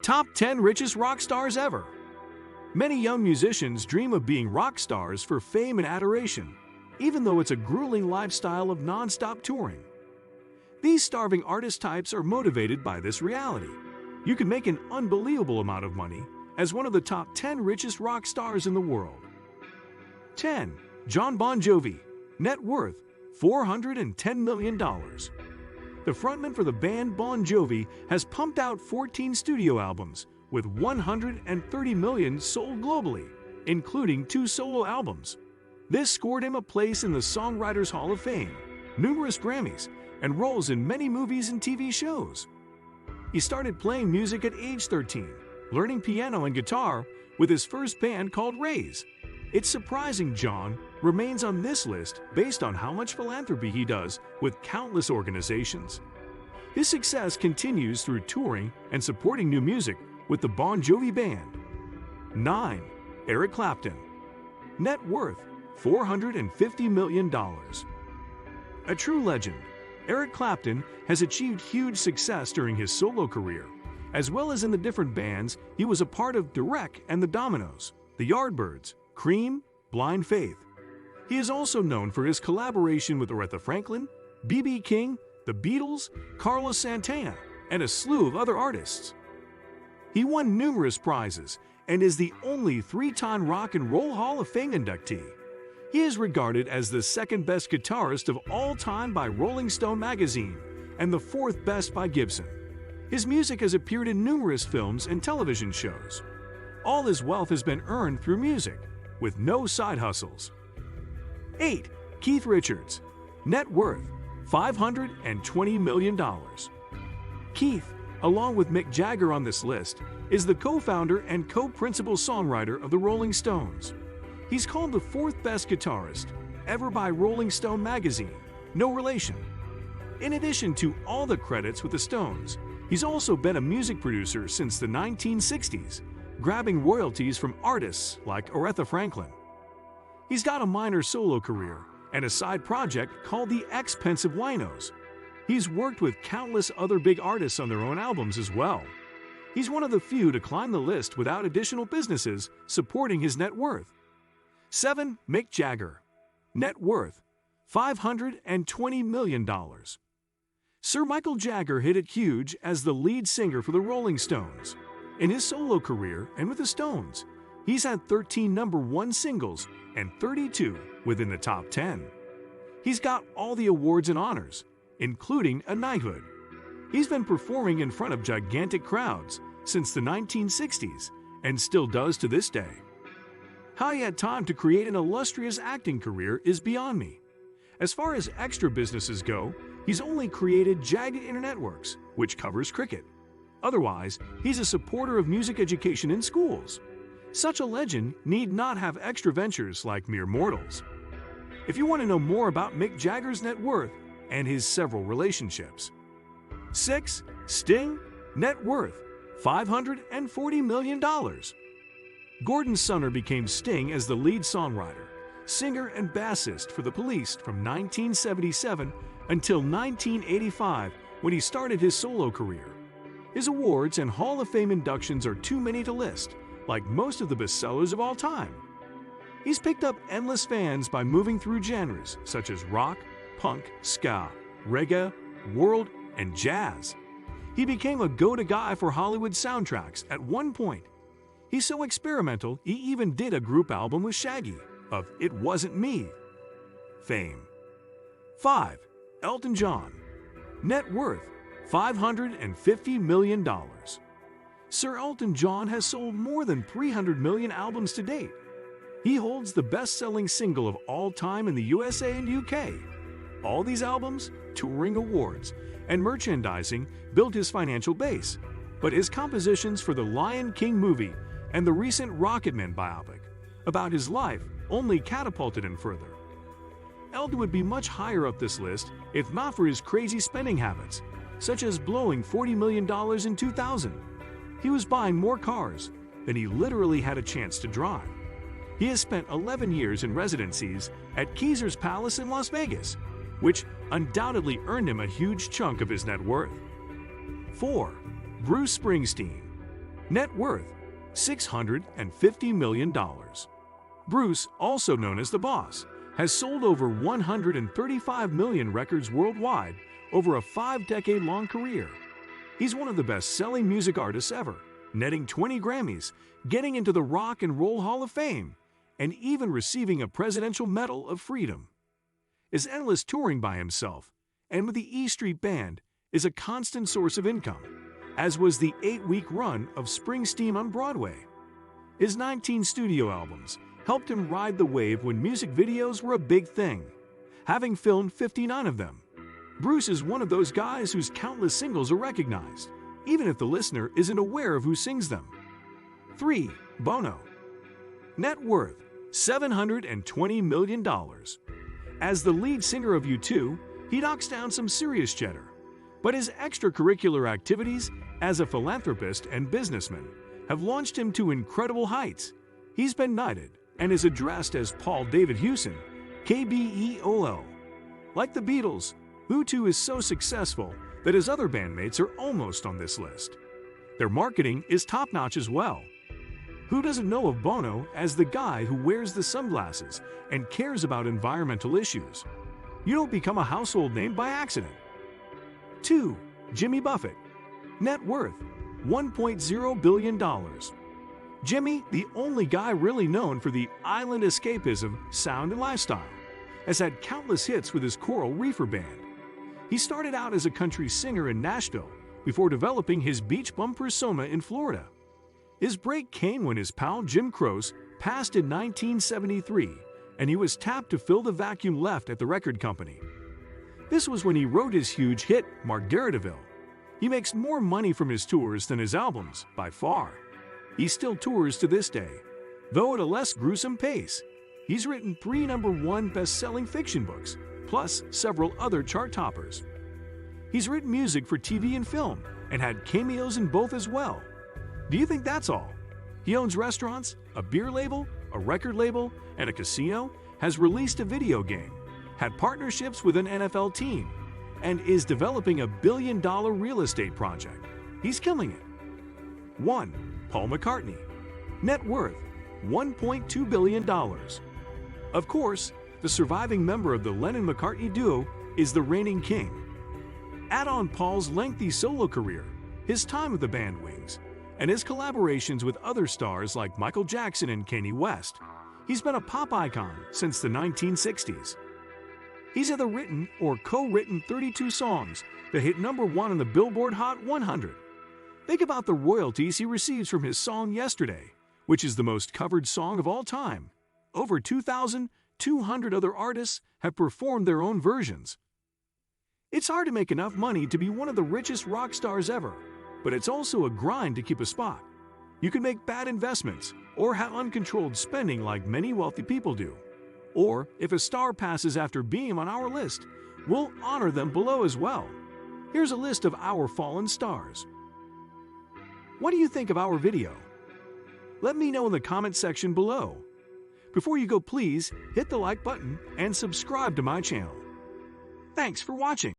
Top 10 Richest Rock Stars Ever. Many young musicians dream of being rock stars for fame and adoration, even though it's a grueling lifestyle of non-stop touring. These starving artist types are motivated by this reality. You can make an unbelievable amount of money as one of the top 10 richest rock stars in the world. 10. Jon Bon Jovi. Net worth $410 million. The frontman for the band Bon Jovi has pumped out 14 studio albums with 130 million sold globally, including 2 solo albums. This scored him a place in the Songwriters Hall of Fame, numerous Grammys, and roles in many movies and TV shows. He started playing music at age 13, learning piano and guitar with his first band called Rays. It's surprising Jon remains on this list based on how much philanthropy he does with countless organizations. His success continues through touring and supporting new music with the Bon Jovi Band. 9. Eric Clapton. Net worth $450 million. A true legend, Eric Clapton has achieved huge success during his solo career, as well as in the different bands he was a part of. Direct and the Dominoes, the Yardbirds, Cream, Blind Faith. He is also known for his collaboration with Aretha Franklin, B.B. King, the Beatles, Carlos Santana, and a slew of other artists. He won numerous prizes and is the only 3-time Rock and Roll Hall of Fame inductee. He is regarded as the second best guitarist of all time by Rolling Stone magazine and the 4th best by Gibson. His music has appeared in numerous films and television shows. All his wealth has been earned through music, with no side hustles. 8. Keith Richards. Net worth $520 million. Keith, along with Mick Jagger on this list, is the co-founder and co-principal songwriter of the Rolling Stones. He's called the 4th best guitarist ever by Rolling Stone magazine, no relation. In addition to all the credits with the Stones, he's also been a music producer since the 1960s, grabbing royalties from artists like Aretha Franklin. He's got a minor solo career and a side project called the Expensive Winos. He's worked with countless other big artists on their own albums as well. He's one of the few to climb the list without additional businesses supporting his net worth. 7. Mick Jagger. Net worth $520 million. Sir Michael Jagger hit it huge as the lead singer for the Rolling Stones. In his solo career and with the Stones, he's had 13 #1 singles and 32 within the top 10. He's got all the awards and honors, including a knighthood. He's been performing in front of gigantic crowds since the 1960s and still does to this day. How he had time to create an illustrious acting career is beyond me. As far as extra businesses go, he's only created Jagged Internet Works, which covers cricket. Otherwise, he's a supporter of music education in schools. Such a legend need not have extra ventures like mere mortals. If you want to know more about Mick Jagger's net worth and his several relationships. 6. Sting. Net worth $540 million. Gordon Sumner became Sting as the lead songwriter, singer and bassist for the Police from 1977 until 1985 when he started his solo career. His awards and Hall of Fame inductions are too many to list, like most of the bestsellers of all time. He's picked up endless fans by moving through genres such as rock, punk, ska, reggae, world, and jazz. He became a go-to guy for Hollywood soundtracks at one point. He's so experimental, he even did a group album with Shaggy of It Wasn't Me. Fame. 5. Elton John. Net worth $550 million. Sir Elton John has sold more than 300 million albums to date. He holds the best-selling single of all time in the USA and UK. All these albums, touring awards, and merchandising built his financial base, but his compositions for the Lion King movie and the recent Rocketman biopic about his life only catapulted him further. Elton would be much higher up this list if not for his crazy spending habits, such as blowing $40 million in 2000. He was buying more cars than he literally had a chance to drive. He has spent 11 years in residencies at Caesars Palace in Las Vegas, which undoubtedly earned him a huge chunk of his net worth. 4. Bruce Springsteen. Net worth, $650 million. Bruce, also known as the Boss, has sold over 135 million records worldwide over a 5-decade-long career. He's one of the best-selling music artists ever, netting 20 Grammys, getting into the Rock and Roll Hall of Fame, and even receiving a Presidential Medal of Freedom. His endless touring by himself and with the E Street Band is a constant source of income, as was the 8-week run of Springsteen on Broadway. His 19 studio albums helped him ride the wave when music videos were a big thing, having filmed 59 of them. Bruce is one of those guys whose countless singles are recognized, even if the listener isn't aware of who sings them. 3. Bono. Net worth, $720 million. As the lead singer of U2, he knocks down some serious cheddar, but his extracurricular activities as a philanthropist and businessman have launched him to incredible heights. He's been knighted and is addressed as Paul David Hewson, KBEOL. Like the Beatles, U2 is so successful that his other bandmates are almost on this list. Their marketing is top-notch as well. Who doesn't know of Bono as the guy who wears the sunglasses and cares about environmental issues? You don't become a household name by accident. 2. Jimmy Buffett. Net worth, $1.0 billion. Jimmy, the only guy really known for the island escapism, sound, and lifestyle, has had countless hits with his Coral Reefer Band. He started out as a country singer in Nashville before developing his beach bum persona in Florida. His break came when his pal Jim Croce passed in 1973, and he was tapped to fill the vacuum left at the record company. This was when he wrote his huge hit, Margaritaville. He makes more money from his tours than his albums, by far. He still tours to this day, though at a less gruesome pace. He's written 3 #1 best-selling fiction books, plus several other chart toppers. He's written music for TV and film, and had cameos in both as well. Do you think that's all? He owns restaurants, a beer label, a record label, and a casino, has released a video game, had partnerships with an NFL team, and is developing a $1 billion real estate project. He's killing it. 1. Paul McCartney. Net worth, $1.2 billion. Of course, the surviving member of the Lennon-McCartney duo is the reigning king. Add on Paul's lengthy solo career, his time with the band Wings, and his collaborations with other stars like Michael Jackson and Kanye West. He's been a pop icon since the 1960s. He's either written or co-written 32 songs that hit #1 on the Billboard Hot 100. Think about the royalties he receives from his song Yesterday, which is the most covered song of all time. Over 2,200 other artists have performed their own versions. It's hard to make enough money to be one of the richest rock stars ever, but it's also a grind to keep a spot. You can make bad investments or have uncontrolled spending like many wealthy people do. Or, if a star passes after being on our list, we'll honor them below as well. Here's a list of our fallen stars. What do you think of our video? Let me know in the comment section below. Before you go, please hit the like button and subscribe to my channel. Thanks for watching.